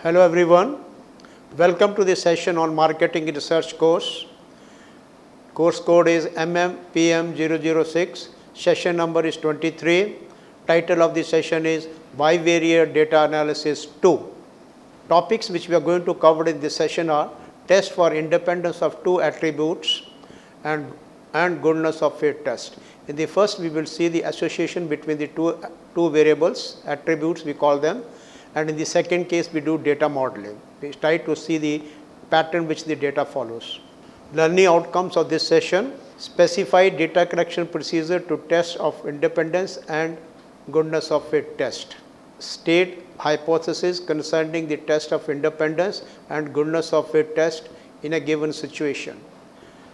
Hello everyone, welcome to the session on marketing research course. Course code is MMPM006, session number is 23. Title of the session is Bivariate Data Analysis 2. Topics which we are going to cover in this session are test for independence of two attributes and goodness of fit test. In the first, we will see the association between the two variables, attributes we call them, and in the second case we do data modeling. We try to see the pattern which the data follows. Learning outcomes of this session: specify data collection procedure to test of independence and goodness of fit test. State hypothesis concerning the test of independence and goodness of fit test in a given situation,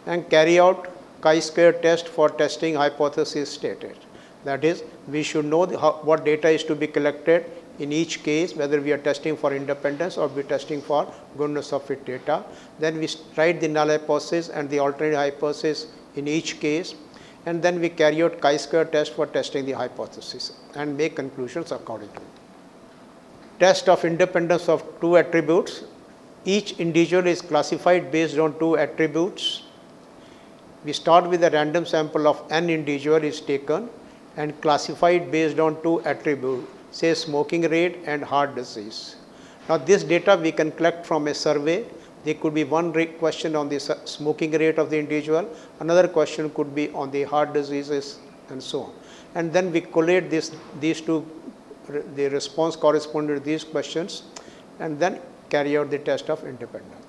and carry out chi-square test for testing hypothesis stated. That is, we should know what data is to be collected in each case, whether we are testing for independence or we are testing for goodness of fit data. Then we write the null hypothesis and the alternate hypothesis in each case, and then we carry out chi-square test for testing the hypothesis and make conclusions accordingly. Test of independence of two attributes. Each individual is classified based on two attributes. We start with a random sample of n individual is taken and classified based on two attributes, say smoking rate and heart disease. Now this data we can collect from a survey. There could be one question on the smoking rate of the individual, another question could be on the heart diseases and so on. And then we collate these two, the response corresponding to these questions, and then carry out the test of independence.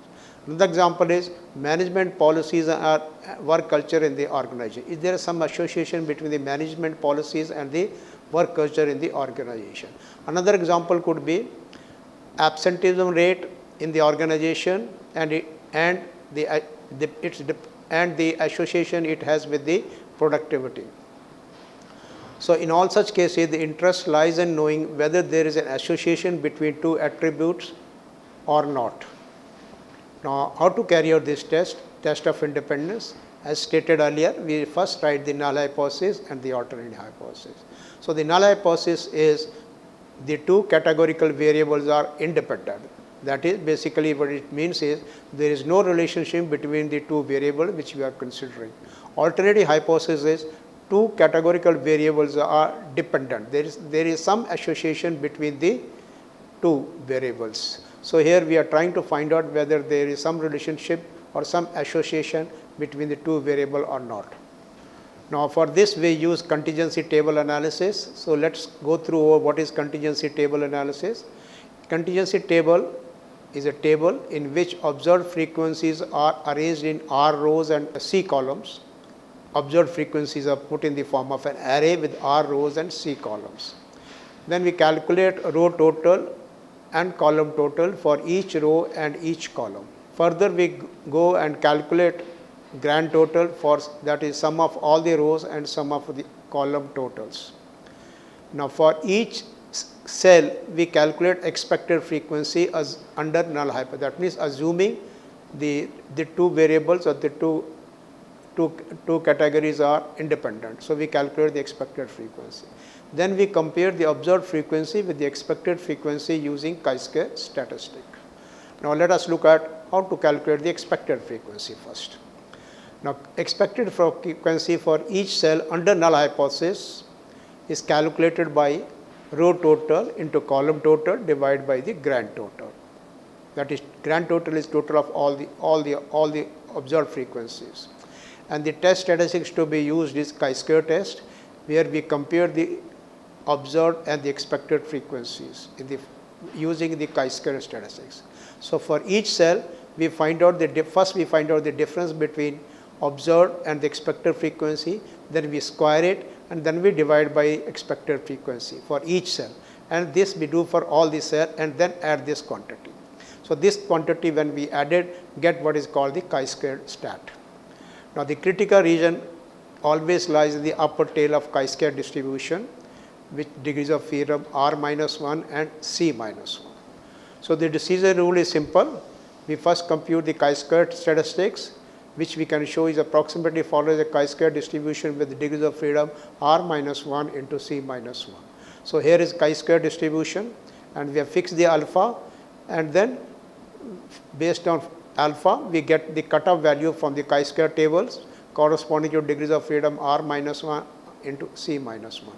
Another example is management policies or work culture in the organization. Is there some association between the management policies and the work culture in the organization? Another example could be absenteeism rate in the organization and the association it has with the productivity. So in all such cases, the interest lies in knowing whether there is an association between two attributes or not. Now, how to carry out this test of independence? As stated earlier, we first write the null hypothesis and the alternate hypothesis. So the null hypothesis is the two categorical variables are independent. That is, basically what it means is there is no relationship between the two variables which we are considering. Alternative hypothesis is two categorical variables are dependent. There is some association between the two variables. So here we are trying to find out whether there is some relationship or some association between the two variables or not. Now for this we use contingency table analysis. So let's go through what is contingency table analysis. Contingency table is a table in which observed frequencies are arranged in R rows and C columns. Observed frequencies are put in the form of an array with R rows and C columns. Then we calculate row total and column total for each row and each column. Further, we go and calculate grand total, for that is sum of all the rows and sum of the column totals. Now for each cell we calculate expected frequency as under null hypothesis. That means assuming the two variables or the two categories are independent. So we calculate the expected frequency. Then we compare the observed frequency with the expected frequency using chi-square statistic. Now let us look at how to calculate the expected frequency first. Now expected frequency for each cell under null hypothesis is calculated by row total into column total divided by the grand total. That is, grand total is total of all the observed frequencies. And the test statistics to be used is chi-square test, where we compare the observed and the expected frequencies using the chi-square statistics. So for each cell we find out first we find out the difference between observed and the expected frequency, then we square it and then we divide by expected frequency for each cell, and this we do for all the cells and then add this quantity. So this quantity when we add it get what is called the chi-square stat. Now the critical region always lies in the upper tail of chi-square distribution, with degrees of freedom R-1 and C-1. So the decision rule is simple. We first compute the chi-square statistics, which we can show is approximately follows a chi-square distribution with degrees of freedom R-1 into C-1. So here is chi-square distribution, and we have fixed the alpha and then based on alpha we get the cutoff value from the chi-square tables corresponding to degrees of freedom r minus 1 into c minus 1.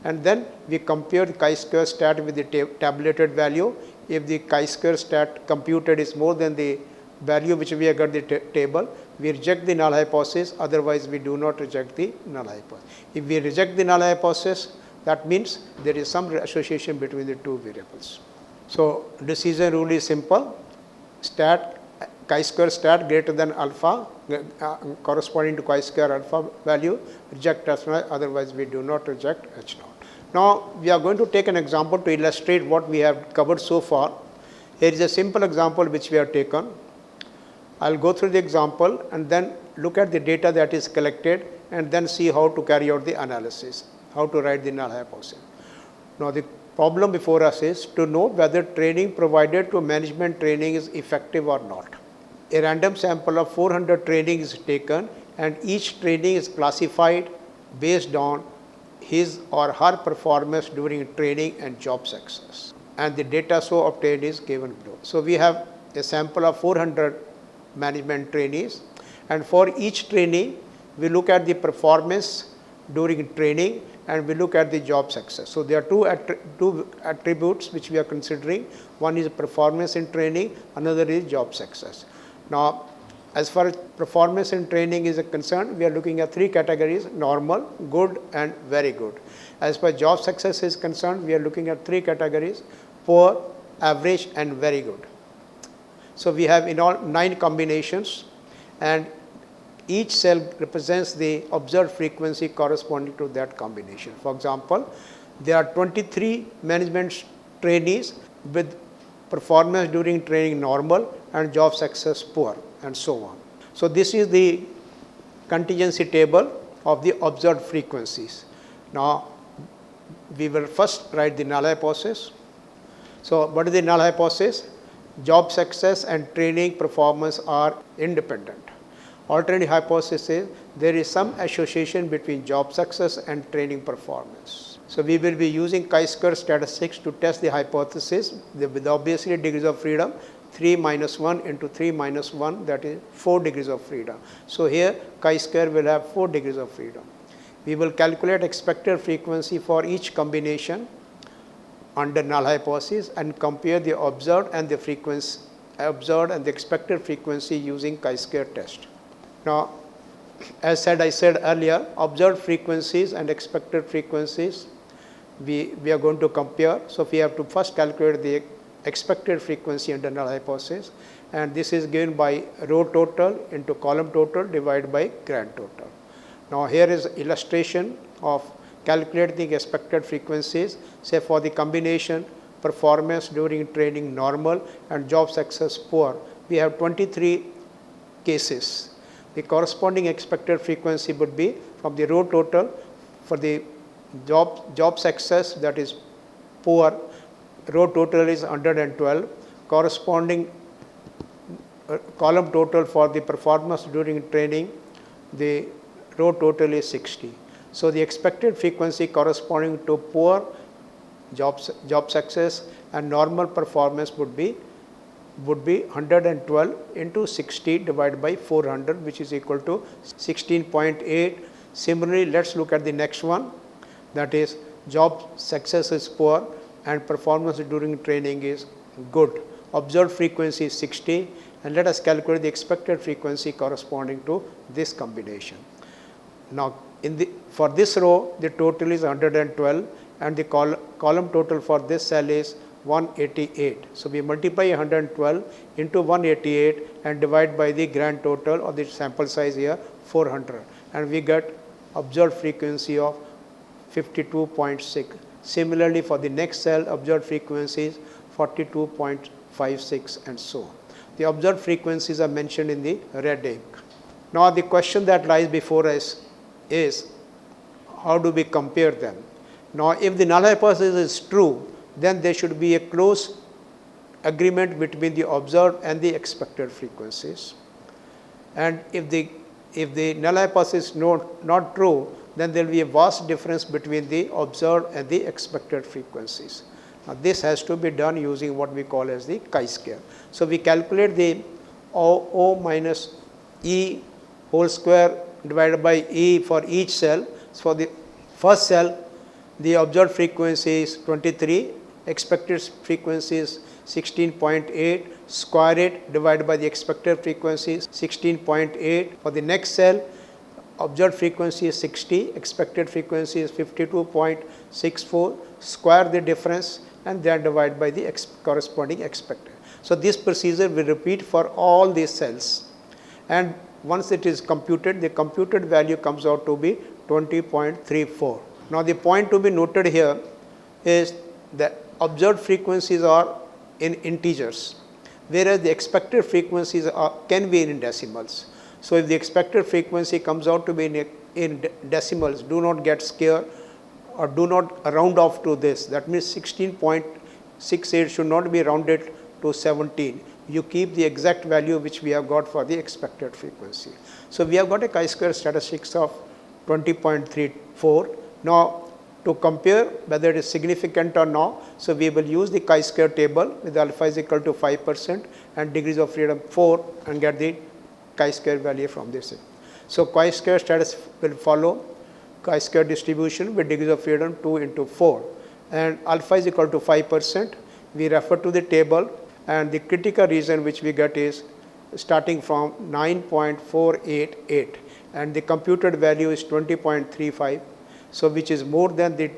And then we compare the chi-square stat with the tabulated value. If the chi-square stat computed is more than the value which we have got the table, we reject the null hypothesis, otherwise we do not reject the null hypothesis. If we reject the null hypothesis, that means there is some association between the two variables. So decision rule is simple, stat chi-square stat greater than alpha corresponding to chi-square alpha value, reject H naught, otherwise we do not reject H naught. Now we are going to take an example to illustrate what we have covered so far. Here is a simple example which we have taken. I will go through the example and then look at the data that is collected and then see how to carry out the analysis, how to write the null hypothesis. Now the problem before us is to know whether training provided to management training is effective or not. A random sample of 400 training is taken and each training is classified based on his or her performance during training and job success, and the data so obtained is given below. So we have a sample of 400 management trainees, and for each trainee we look at the performance during training and we look at the job success. So there are two attributes which we are considering. One is performance in training, another is job success. Now as far as performance in training is concerned, we are looking at three categories: normal, good and very good. As far as job success is concerned, we are looking at three categories: poor, average and very good. So we have in all 9 combinations, and each cell represents the observed frequency corresponding to that combination. For example, there are 23 management trainees with performance during training normal and job success poor, and so on. So this is the contingency table of the observed frequencies. Now we will first write the null hypothesis. So what is the null hypothesis? Job success and training performance are independent. Alternative hypothesis is there is some association between job success and training performance. So we will be using chi-square statistics to test the hypothesis with obviously degrees of freedom 3 minus 1 into 3 minus 1, that is 4 degrees of freedom. So here chi-square will have 4 degrees of freedom. We will calculate expected frequency for each combination under null hypothesis and compare the observed and the frequency observed and the expected frequency using chi-square test. Now as I said earlier, observed frequencies and expected frequencies we are going to compare. So we have to first calculate the expected frequency under null hypothesis, and this is given by row total into column total divided by grand total. Now here is illustration of calculating expected frequencies, say for the combination performance during training normal and job success poor. We have 23 cases. The corresponding expected frequency would be from the row total for the job success, that is poor, row total is 112, corresponding column total for the performance during training, the row total is 60. So the expected frequency corresponding to poor job success and normal performance would be 112 into 60 divided by 400, which is equal to 16.8. Similarly, let's look at the next one, that is job success is poor and performance during training is good. Observed frequency is 60, and let us calculate the expected frequency corresponding to this combination. Now for this row the total is 112 and the column total for this cell is 188. So we multiply 112 into 188 and divide by the grand total or the sample size here 400, and we get observed frequency of 52.6. Similarly for the next cell, observed frequency is 42.56 and so on. The observed frequencies are mentioned in the red ink. Now the question that lies before us is how do we compare them? Now if the null hypothesis is true, then there should be a close agreement between the observed and the expected frequencies. And if the null hypothesis is not true, then there will be a vast difference between the observed and the expected frequencies. This has to be done using what we call as the chi-square. So, we calculate the O minus E whole square divided by E for each cell. So, for the first cell, the observed frequency is 23, expected frequency is 16.8, square it divided by the expected frequency is 16.8. For the next cell, observed frequency is 60, expected frequency is 52.64, square the difference and then divide by the corresponding expected. So, this procedure will repeat for all these cells, and once it is computed, the computed value comes out to be 20.34. Now, the point to be noted here is that observed frequencies are in integers, whereas the expected frequencies can be in decimals. So, if the expected frequency comes out to be in decimals, do not get scared or do not round off to this. That means 16.68 should not be rounded to 17. You keep the exact value which we have got for the expected frequency. So, we have got a chi-square statistics of 20.34. Now, to compare whether it is significant or not, so we will use the chi-square table with alpha is equal to 5% and degrees of freedom 4 and get the chi-square value from this. So, chi-square status will follow chi-square distribution with degrees of freedom 2 into 4 and alpha is equal to 5%. We refer to the table and the critical region which we get is starting from 9.488 and the computed value is 20.35. So, which is more than the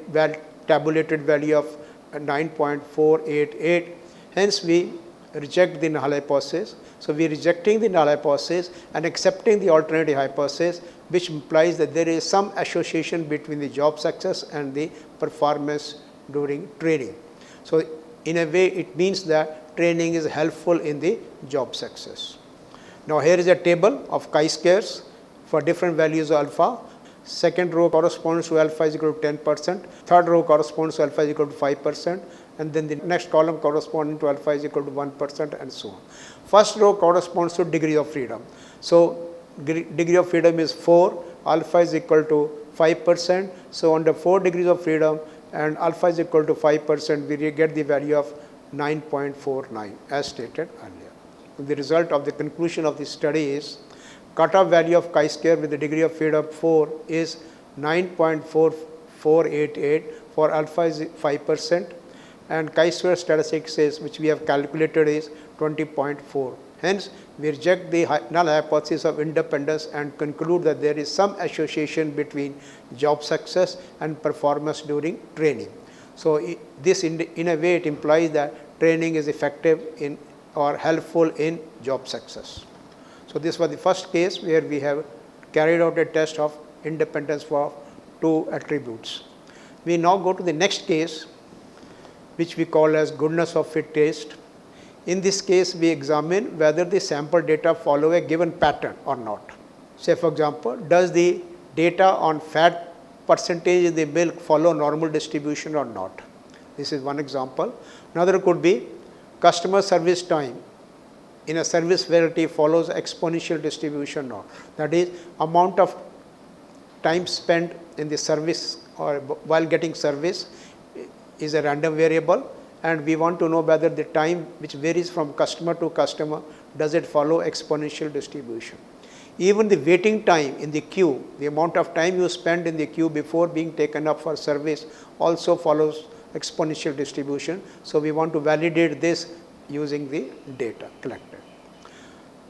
tabulated value of 9.488. Hence, we reject the null hypothesis. So, we are rejecting the null hypothesis and accepting the alternative hypothesis, which implies that there is some association between the job success and the performance during training. So, in a way it means that training is helpful in the job success. Now, here is a table of chi-squares for different values of alpha. Second row corresponds to alpha is equal to 10%, third row corresponds to alpha is equal to 5%, and then the next column corresponding to alpha is equal to 1% and so on. First row corresponds to degree of freedom. So, degree of freedom is 4, alpha is equal to 5%. So, under 4 degrees of freedom and alpha is equal to 5%, we get the value of 9.49 as stated earlier. The result of the conclusion of the study is cutoff value of chi-square with the degree of freedom 4 is 9.4488 for alpha is 5% and chi-square statistics is which we have calculated is 20.4. Hence, we reject the null hypothesis of independence and conclude that there is some association between job success and performance during training. So, this in a way it implies that training is effective in or helpful in job success. So, this was the first case where we have carried out a test of independence for 2 attributes. We now go to the next case, which we call as goodness of fit test. In this case, we examine whether the sample data follow a given pattern or not. Say for example, does the data on fat percentage in the milk follow normal distribution or not? This is one example. Another could be customer service time in a service variety follows exponential distribution or not. That is, amount of time spent in the service or while getting service is a random variable, and we want to know whether the time which varies from customer to customer, does it follow exponential distribution. Even the waiting time in the queue, the amount of time you spend in the queue before being taken up for service also follows exponential distribution. So, we want to validate this using the data collected.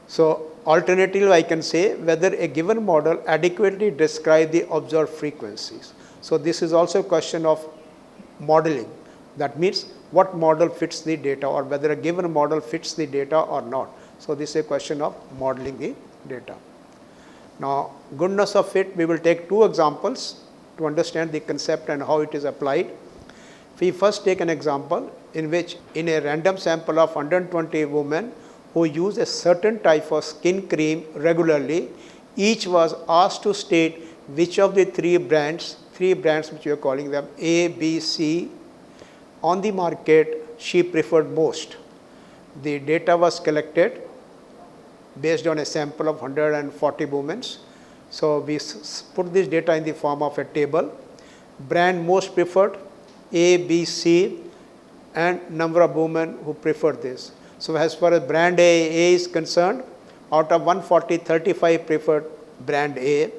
So, alternatively I can say whether a given model adequately describe the observed frequencies. So, this is also a question of modeling. That means what model fits the data or whether a given model fits the data or not. So, this is a question of modeling the data. Now, goodness of fit, we will take 2 examples to understand the concept and how it is applied. We first take an example in which in a random sample of 120 women who use a certain type of skin cream regularly, each was asked to state which of the 3 brands which we are calling them A, B, C on the market she preferred most. The data was collected based on a sample of 140 women. So, we put this data in the form of a table, brand most preferred A, B, C, and number of women who preferred this. So as far as brand A is concerned, out of 140, 35 preferred brand A,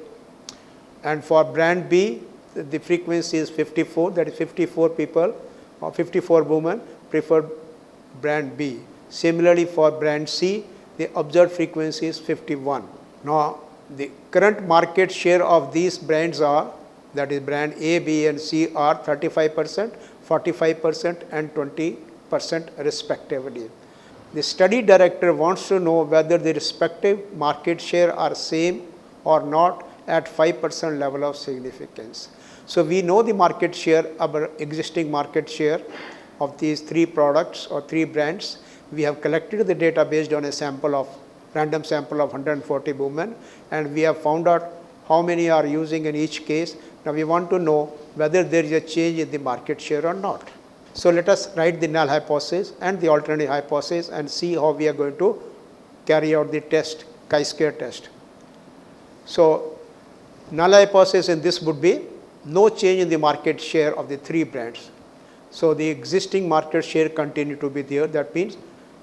and for brand B, the frequency is 54, that is 54 people or 54 women preferred brand B. Similarly, for brand C, the observed frequency is 51. Now, the current market share of these brands are, that is brand A, B and C are 35%, 45% and 20% respectively. The study director wants to know whether the respective market share are same or not at 5% level of significance. So, we know the market share, our existing market share of these 3 products or 3 brands. We have collected the data based on a sample of random sample of 140 women, and we have found out how many are using in each case. Now, we want to know whether there is a change in the market share or not. So, let us write the null hypothesis and the alternative hypothesis and see how we are going to carry out the test, chi-square test. So, null hypothesis in this would be no change in the market share of the 3 brands. So, the existing market share continue to be there. That means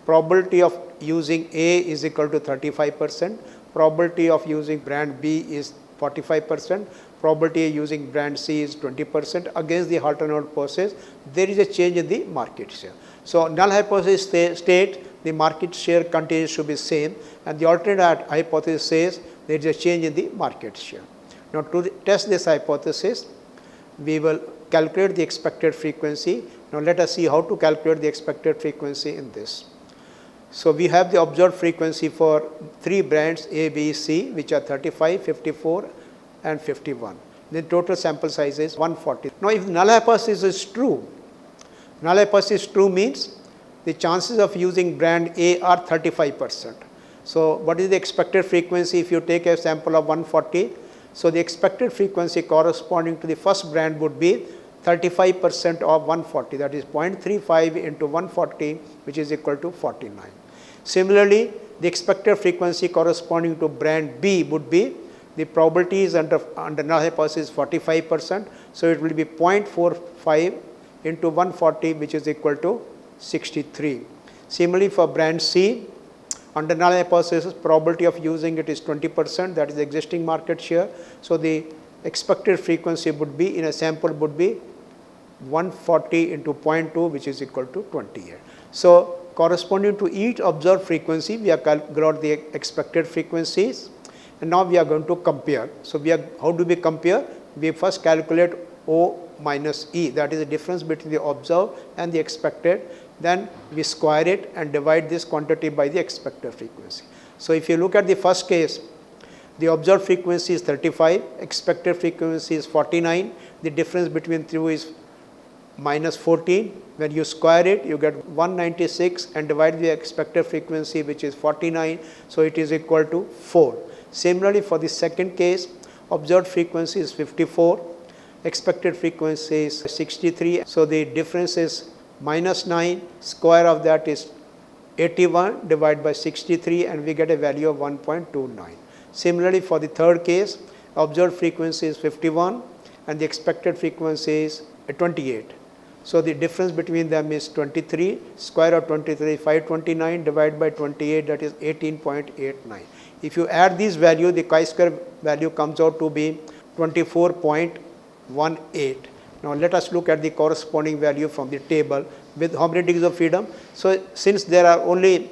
probability of using A is equal to 35%, probability of using brand B is 45%, probability of using brand C is 20%. Against the alternate hypothesis, there is a change in the market share. So, null hypothesis state the market share continues to be same, and the alternate hypothesis says there is a change in the market share. Now, to test this hypothesis, we will calculate the expected frequency. Now, let us see how to calculate the expected frequency in this. So, we have the observed frequency for 3 brands A, B, C, which are 35, 54 and 51. The total sample size is 140. Now, if null hypothesis is true, null hypothesis true means the chances of using brand A are 35%. So, what is the expected frequency if you take a sample of 140? So, the expected frequency corresponding to the first brand would be 35% of 140, that is 0.35 into 140, which is equal to 49. Similarly, the expected frequency corresponding to brand B would be, the probability is under null hypothesis 45%. So, it will be 0.45 into 140, which is equal to 63. Similarly, for brand C, under null hypothesis, probability of using it is 20%, that is the existing market share. So, the expected frequency would be in a sample would be 140 into 0.2, which is equal to 28. So, corresponding to each observed frequency, we have got the expected frequencies, and now we are going to compare. So, how do we compare? We first calculate O minus E, that is the difference between the observed and the expected. Then we square it and divide this quantity by the expected frequency. So, if you look at the first case, the observed frequency is 35, expected frequency is 49, the difference between 2 is minus 14. When you square it, you get 196 and divide the expected frequency, which is 49. So, it is equal to 4. Similarly, for the second case, observed frequency is 54, expected frequency is 63. So, the difference is minus 9, square of that is 81 divided by 63, and we get a value of 1.29. Similarly, for the third case, observed frequency is 51 and the expected frequency is 28. So, the difference between them is 23, square of 23 529 divided by 28, that is 18.89. If you add these value, the chi-square value comes out to be 24.18. Now, let us look at the corresponding value from the table with how many degrees of freedom. So, since there are only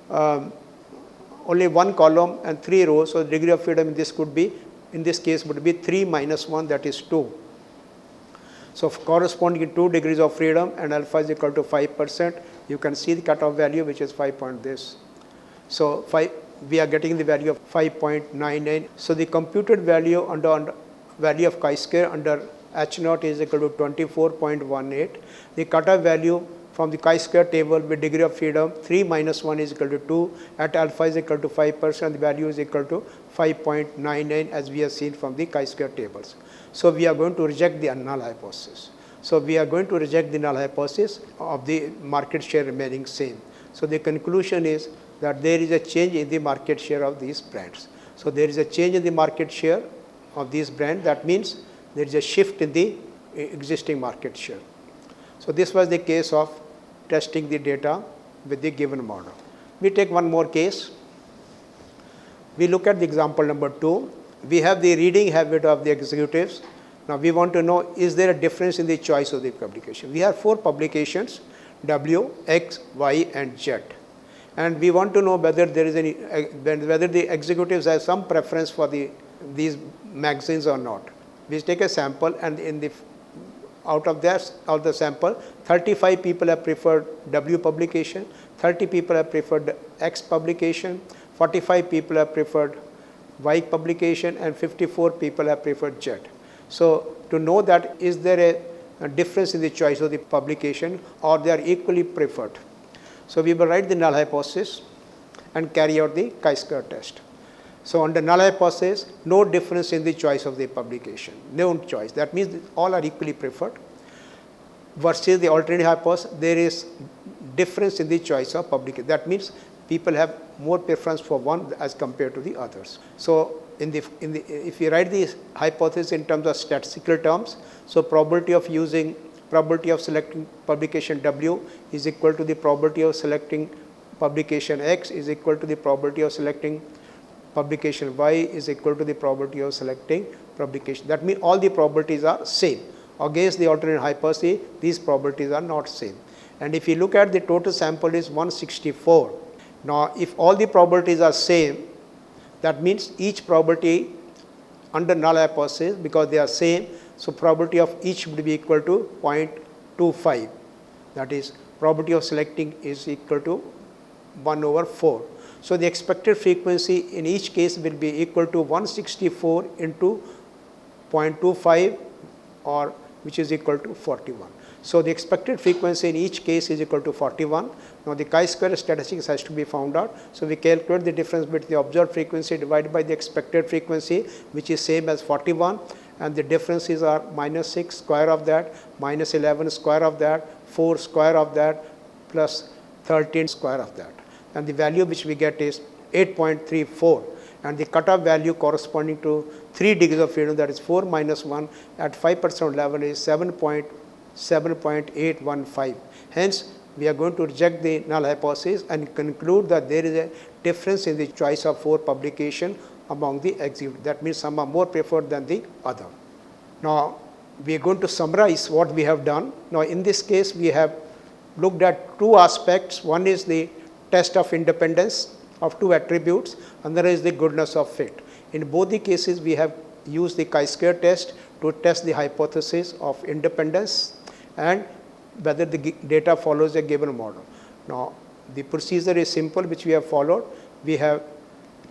one column and 3 rows, so degree of freedom in this case would be 3 minus 1, that is 2. So, corresponding to 2 degrees of freedom and alpha is equal to 5%, you can see the cutoff value, which is 5 point this. So, we are getting the value of 5.99. So, the computed value under value of chi-square under H naught is equal to 24.18. The cutoff value from the chi-square table with degree of freedom 3 minus 1 is equal to 2, at alpha is equal to 5%, the value is equal to 5.99 as we have seen from the chi-square tables. So, we are going to reject the null hypothesis. So, we are going to reject the null hypothesis of the market share remaining same. So, the conclusion is that there is a change in the market share of these brands. So, there is a change in the market share of these brands, that means there is a shift in the existing market share. So, this was the case of testing the data with the given model. We take one more case. We look at the example number 2. We have the reading habit of the executives. Now we want to know, is there a difference in the choice of the publication? We have 4 publications, W, X, Y, and Z. And we want to know whether there is any, whether the executives have some preference for these magazines or not. We take a sample, and out of the sample, 35 people have preferred W publication, 30 people have preferred X publication, 45 people have preferred Y publication, and 54 people have preferred Z. So to know that, is there a difference in the choice of the publication, or they are equally preferred? So we will write the null hypothesis and carry out the chi-square test. So under null hypothesis, no difference in the choice of the publication, no choice. That means all are equally preferred. Versus the alternative hypothesis, there is difference in the choice of publication. That means people have more preference for one as compared to the others. So if you write the hypothesis in terms of statistical terms, so probability of selecting publication W is equal to the probability of selecting publication X is equal to the probability of selecting publication Y is equal to the probability of selecting publication. That means all the probabilities are same. Against the alternate hypothesis, these probabilities are not same. And if you look at the total sample is 164. Now, if all the probabilities are same, that means each probability under null hypothesis, because they are same, so probability of each would be equal to 0.25. That is, probability of selecting is equal to 1 over 4. So the expected frequency in each case will be equal to 164 into 0.25, or which is equal to 41. So the expected frequency in each case is equal to 41. Now the chi-square statistics has to be found out. So we calculate the difference between the observed frequency divided by the expected frequency, which is same as 41, and the differences are -6 square of that, -11 square of that, 4 square of that, plus 13 square of that. And the value which we get is 8.34, and the cutoff value corresponding to 3 degrees of freedom, that is 4 minus 1 at 5% level, is 7.815. Hence, we are going to reject the null hypothesis and conclude that there is a difference in the choice of 4 publication among the executives. That means some are more preferred than the other. Now, we are going to summarize what we have done. Now, in this case, we have looked at 2 aspects. One is the test of independence of 2 attributes, another is the goodness of fit. In both the cases, we have used the chi-square test to test the hypothesis of independence and whether the data follows a given model. Now, the procedure is simple, which we have followed. We have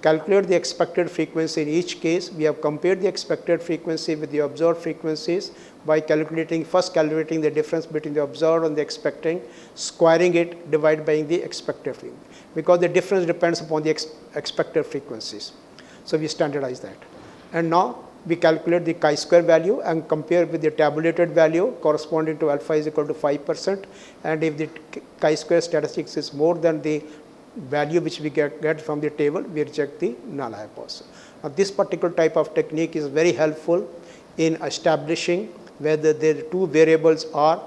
calculated the expected frequency in each case. We have compared the expected frequency with the observed frequencies by first calculating the difference between the observed and the expecting, squaring it, divided by the expected frequency, because the difference depends upon the expected frequencies. So we standardize that. And now we calculate the chi-square value and compare with the tabulated value corresponding to alpha is equal to 5%. And if the chi-square statistics is more than the value which we get from the table, we reject the null hypothesis. Now, this particular type of technique is very helpful in establishing whether the 2 variables are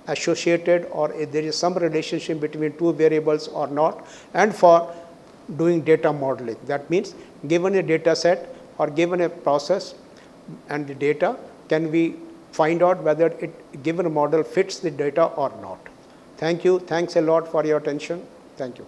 associated or if there is some relationship between 2 variables or not, and for doing data modeling. That means, given a data set or given a process and the data, can we find out whether given a model fits the data or not. Thank you. Thanks a lot for your attention. Thank you.